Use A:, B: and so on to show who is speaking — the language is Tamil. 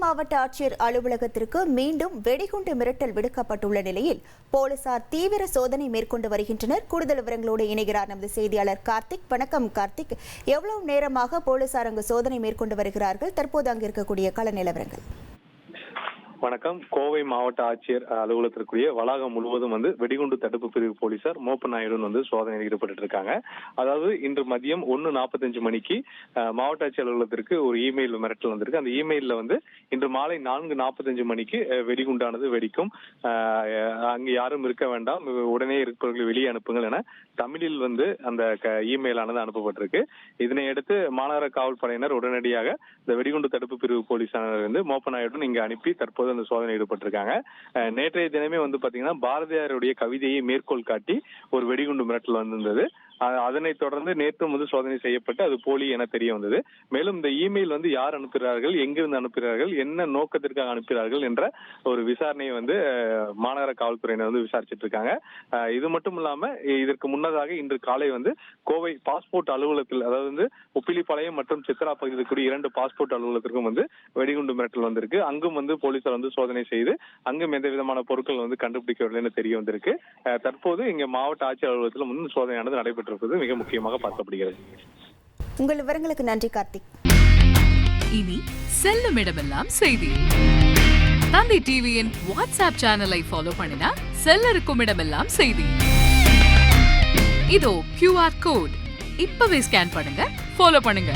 A: மாவட்ட ஆட்சியர் அலுவலகத்திற்கு மீண்டும் வெடிகுண்டு மிரட்டல் விடுக்கப்பட்டுள்ள நிலையில் போலீசார் தீவிர சோதனை மேற்கொண்டு வருகின்றனர். கூடுதல் விவரங்களோடு இணைகிறார் நமது செய்தியாளர் கார்த்திக். வணக்கம் கார்த்திக். எவ்வளவு நேரமாக போலீசார் அங்கு சோதனை மேற்கொண்டு வருகிறார்கள்? தற்போது அங்கு இருக்கக்கூடிய கள நிலவரங்கள்.
B: வணக்கம். கோவை மாவட்ட ஆட்சியர் அலுவலகத்திற்குரிய வளாகம் முழுவதும் வெடிகுண்டு தடுப்பு பிரிவு போலீசார் மோப்பநாயுடன் சோதனையில் ஈடுபட்டு இருக்காங்க. அதாவது இன்று மதியம் 1:45 மணிக்கு மாவட்ட ஆட்சியர் அலுவலகத்திற்கு ஒரு இமெயில் மிரட்டல் வந்திருக்கு. அந்த இமெயில்ல இன்று மாலை 4:45 மணிக்கு வெடிகுண்டானது வெடிக்கும், அங்கு யாரும் இருக்க வேண்டாம், உடனே இருப்பவர்களை வெளியே அனுப்புங்கள் என தமிழில் அந்த இமெயிலானது அனுப்பப்பட்டிருக்கு. இதனையடுத்து மாநகர காவல்படையினர் உடனடியாக இந்த வெடிகுண்டு தடுப்பு பிரிவு போலீசார் மோப்பநாயுடன் இங்கு அனுப்பி தற்போது அந்த சோதனை ஈடுபட்டிருக்காங்க. நேற்றைய தினமே பாத்தீங்கன்னா பாரதியாருடைய கவிதையை மேற்கோள் காட்டி ஒரு வெடிகுண்டு மிரட்டல் வந்திருந்தது. அதனைத் தொடர்ந்து நேற்றும் சோதனை செய்யப்பட்டு அது போலி என தெரிய வந்தது. மேலும் இந்த இமெயில் யார் அனுப்புகிறார்கள், எங்கிருந்து அனுப்புகிறார்கள், என்ன நோக்கத்திற்காக அனுப்புகிறார்கள் என்ற ஒரு விசாரணையை மாநகர காவல்துறையினர் விசாரிச்சுட்டு இருக்காங்க. இது மட்டும் இல்லாம இதற்கு முன்னதாக இன்று காலை கோவை பாஸ்போர்ட் அலுவலகத்தில், அதாவது உப்பிலிப்பாளையம் மற்றும் சித்ரா பகுதியில் இருக்கக்கூடிய 2 பாஸ்போர்ட் அலுவலகத்திற்கும் வெடிகுண்டு மிரட்டல் வந்திருக்கு. அங்கும் போலீசார் சோதனை செய்து அங்கும் எந்த விதமான பொருட்கள் கண்டுபிடிக்கவில்லை தெரிய வந்திருக்கு. தற்போது இங்க மாவட்ட ஆட்சியர் அலுவலகத்தில் சோதனையானது நடைபெற்று மிக முக்கியமாக பார்க்கப்படுகிறது.
A: உங்கள் விவரங்களுக்கு நன்றி கார்த்திக்.
C: இனி செல்லும் இடமெல்லாம் செய்தி. தந்தை டிவியின் வாட்ஸ்அப் சேனலை ஃபாலோ பண்ணினா செல்ல இருக்கும் இடமெல்லாம் செய்தி. இதோ QR கோட் இப்பவே ஸ்கேன் பண்ணுங்க, ஃபாலோ பண்ணுங்க.